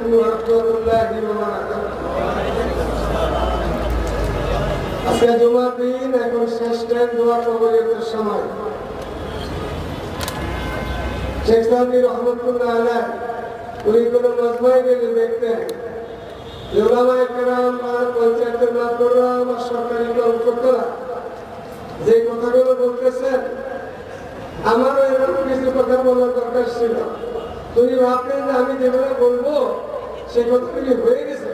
عليكم ورحمة الله وبركاته আজকে জুমার দিন এখন শেষ টাইম দোয়া কবুলিয়তের সময় শেখ সাদি রহমতুল্লাহ আলাইহি উনি কোনো মজমায় গেলে দেখতেন উলামায়ে কেরাম আর পঞ্চায়েতের মেম্বাররা বা সরকারি কর্মকর্তারা যে কথাগুলো বলতেছেন আমারও এরকম কিছু কথা বলার দরকার ছিল। তুমি ভাবতেন যে আমি যেভাবে বলবো সে কথাগুলি হয়ে গেছে,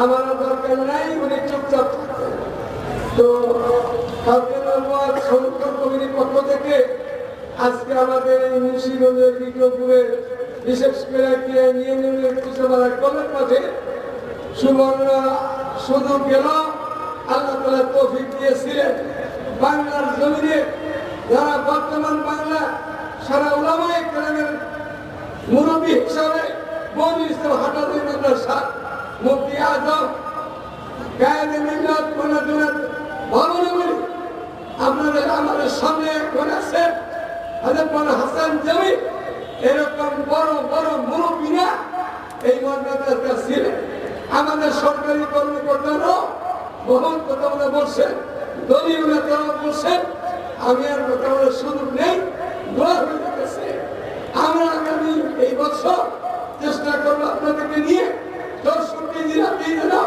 আমার দরকার নাই, উনি চুপচাপ থাকতেন। তো কালকে সংরক্ষণ কমিটির পক্ষ থেকে আজকে আমাদের এই মুন্সিগঞ্জের বিক্রমপুরের বিশেষ করে কলের মাঠে সুবর্ণ সুযোগ গেল। আল্লাহ তাআলা তৌফিক দিয়েছিলেন বাংলার জমিনে যারা বর্তমান বাংলা সারা উলামায়ে কেরামের মুরব্বী হিসাবে মৌলভী ইসলাম হাটারী মাদ্রাসা মুফতি আজম কায়েদে মিল্লাত মোনাজাত ভবনে বলি আপনাদের আমাদের সামনে এখন আছে হযরত মাওলানা হাসান জমি এরকম বড় বড় মুরব্বীরা এই মাদ্রাসাতে ছিলেন। আমাদের সরকারি কর্মকর্তারাও বহু কথা বলে বলছেন, দলীয় নেতারাও বলছেন। আমি আর কথা বলার সুযোগ নেই, দোয়া হয়ে গেছে। আমরা আগামী এই বছর চেষ্টা করবো আপনাদেরকে নিয়ে 64 জেলা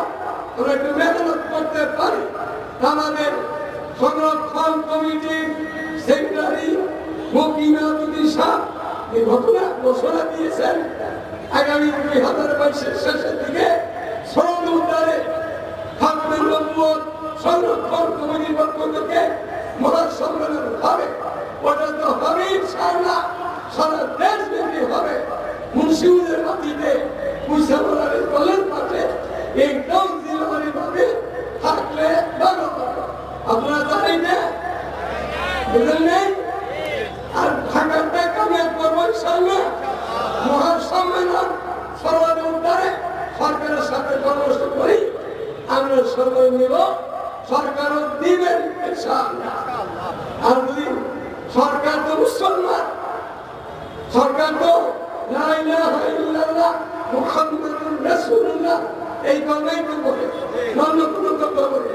আমরা একটু মেহনত করতে পারি। আমাদের সংরক্ষণ কমিটির সেক্রেটারি মুকিমাউদ্দিন সাহেব এই ঘটনা ঘোষণা দিয়েছেন আগামী 2022 শেষের দিকে সনদ উদ্ধারে খাতমুল নবুয়ত সংরক্ষণ কমিটির পক্ষ থেকে মহাসম্মেলন হবে। ওটা তো হবে ইনশাআল্লাহ, সারা দেশব্যাপী হবে। মুন্সিগঞ্জের মাটিতে মুসাফিরের কলের মাঠে এই জিলামারি ভাবে থাকলে ভালো হবে। আপনারা জানেন না, বুঝলেন নেই? আর ঢাকাতে কামিয়াব করবো ইনশাআল্লাহ। মহাসম্মেলন সনদ উদ্ধারে সরকারের সাথে পরামর্শ করি আমরা সময় নিব, সরকারও দিবেন ইনশাআল্লাহ। আর যদি সরকার তো মুসলমান, সরকার তো লা ইলাহা ইল্লাল্লাহ মুহাম্মাদুর রাসূলুল্লাহ এই কলমাই তো বলে, অন্য কোনো কথা বলে।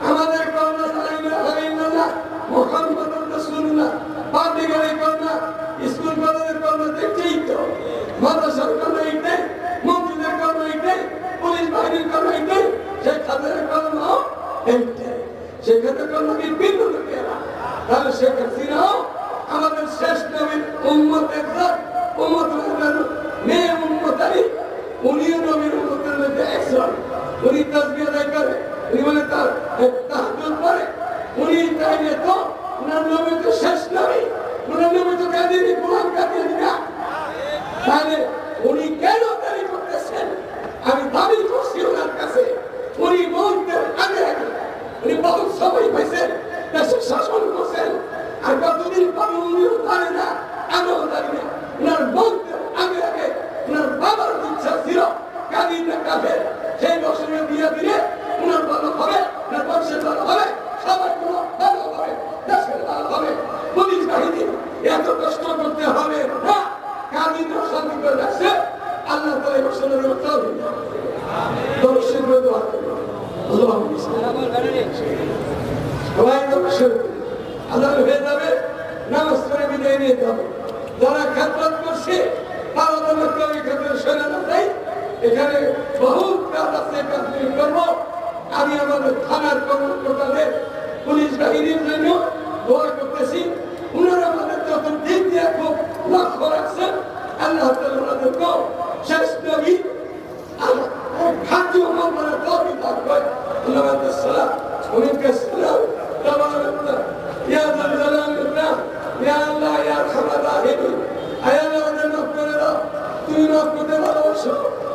আমাদের কলমা লা ইলাহা ইল্লাল্লাহ মুহাম্মাদুর রাসূলুল্লাহ, পাবলিকের কলমা, স্কুল কলেজের কলমা দেখতেই তো, মাদ্রাসার কলমা এইটাই, মসজিদের কলমা এইটাই, পুলিশ বাহিনীর কলমা এইটাই, শেখ হাসিনার কলমা এইটাই। শেখ হাসিনার কলমা কি ভিন্ন লোকেরা? তাহলে শেখ হাসিনাও আমাদের শেষ নবীর উম্মতের মেয়ে উম্মতারি, উনিও নবীর উম্মতের মধ্যে একজন। উনি তাসবিহ আদায় করে, উনি বলে তার তাহাজ্জুদ পড়ে, উনি চাইলে তো উনার নবী তো শেষ নবী, উনার নবী তো কাদিনী গোলাম কাদিনী না। তাহলে উনি কেন দাবি করতেছেন? আমি দাবি করছি ওনার কাছে, উনি বলতেন আগে আগে উনি বহুত সময় পাইছেন, দেশের শাসন করছেন। আর কতদিন পরে উনিও জানে না, আমিও জানি না। উনার বলতেন আগে আগে উনার বাবার ইচ্ছা ছিল কাদিনা কাফের, সেই বছরে বিয়ে দিলে উনার ভালো হবে, উনার বংশের ভালো হবে, সবার কোনো ভালো হবে, দেশের ভালো হবে। পুলিশ বাহিনী এত কষ্ট করতে হবে না, কাদিনা শান্তি করে রাখছে। আল্লাহ তাআলা বছরের উত্তর দর্শন করে দোয়া করবে। সবাই দর্শন আল্লাহ হয়ে যাবে, নামাজ পড়ে বিদায় নিয়ে যাবে। যারা খেদমত করছে তারা যেন কেউ এই ক্ষেত্রে সরে না যায়। এখানে বহুত কাজ আছে, কাজ করবো। আমি আমাদের থানার কর্মকর্তাদের, পুলিশ বাহিনীর জন্য দোয়া করতেছি। উনারা আমাদের যত দিক দিয়ে খুব লক্ষ্য রাখছেন, আল্লাহ তাআলা ওনাদেরকেও শেষ নবী খাদ্য মন্ত্রণালয়ের তৌফিক দান করেন। আল্লাহ সালাম উনিকে সালাম তাবারাকাল্লাহ ইয়া যাল জালালি ইকরাম ইয়া আল্লাহ ইয়া আরহামার রাহিমিন। আয় আল্লাহ আমাদের মাফ করে দাও, তুমি মাফ করতে ভালোবাসো,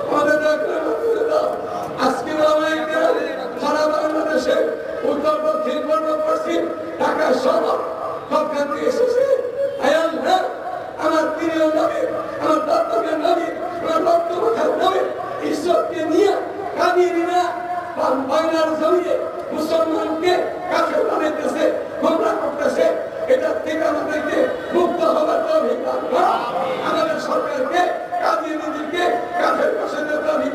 আমাদের দয়া করে মাফ করে দাও। আজকে আমরা সারা বাংলাদেশে উত্তর দক্ষিণ পূর্ব পশ্চিম ঢাকা শহর সবখান থেকে এসেছে। আয় আল্লাহ আমার প্রিয় নবী, আমার দত্তকের নবী, আমার রক্তমাখার নবী ঈশ্বরকে নিয়ে কাঁদিয়ে না বাংলার জমিনে মুসলমানকে কাফের বানাইতেছে, গোমরাহ করতেছে। এটার থেকে আমাদেরকে মুক্ত হওয়ার তৌফিক দান করো। আমাদের সরকারকে কাঁদিয়ে নিজেকে কাফের পাশে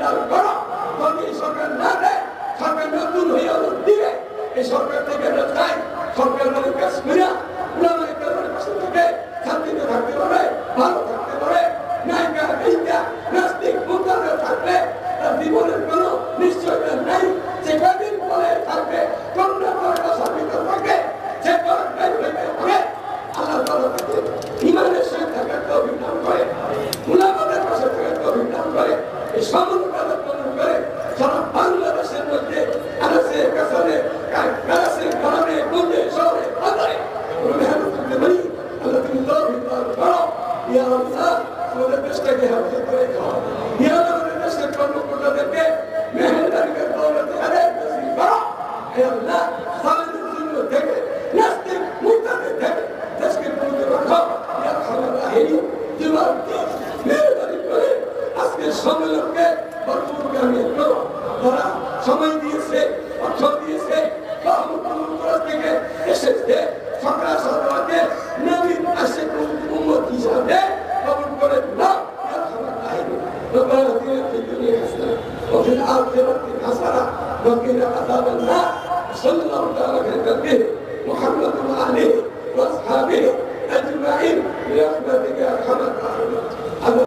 মেহনতার করো। যদি এই সরকার না দেয়, সরকার নতুন হয়ে দিবে। এই সরকার থেকে চাই সরকার মানে কাশ্মীরা উলামায়ে কেরামের পাশে থেকে শান্তিতে থাকতে পারে, ভালো থাকতে পারে। নায়িকা নায়িকা নাস্তিক মুক্তারে থাকলে তার জীবনের কোনো নিশ্চয়তা নাই। যে কদিন পরে থাকবে কন্যা পরে সাবিত থাকবে, যে পরে হবে আল্লাহ তাআলা তাকে ইমানের সহিত থাকার তৌফিক দান করে, উলামাদের পাশে থাকার তৌফিক দান করে। এই সমন্বয় পালন করে সারা বাংলাদেশের মধ্যে আনাসে কাসারে কারাসে গ্রামে গঞ্জে শহরে বাজারে মেহনত করতে পারি। আল্লাহ তুমি তৌফিক দান করো। ইয়া আল্লাহ আমাদের দেশটাকে হেফাজত করে দাও। ইয়া আল্লাহ আমাদের দেশের কর্মকর্তাদেরকে মেহনতারিদের দৌলতে হেদায়েত নসিব করো। ইয়া আল্লাহ সালাতের জন্য থেকে নাস্তিক মুক্তাদের থেকে দেশকে পবিত্র রাখো। ইয়া আরহামার রাহিমিন তোমার মেহরবানি করে আজকের সম্মেলনকে ভরপুর কামিয়াব করো। তারা সময় দিয়েছে, অর্থ দিয়েছে, থেকে এসেছে সরকার সরকারকে নবীন আশিক উম্মত হিসাবে কবুল করে নাও। ইয়া আরহামার রাহিমিন রব্বানা আতিনা ফিদ দুনিয়া হাসানাহ ওয়া ফিল আখিরাতি হাসানাহ ওয়া কিনা আযাবান নার। সাল্লাল্লাহু তাআলা আলা নবিয়িনা মুহাম্মাদ ওয়া আলিহি ওয়া আসহাবিহি আজমাইন বিরহমাতিকা ইয়া আরহামার রাহিমিন।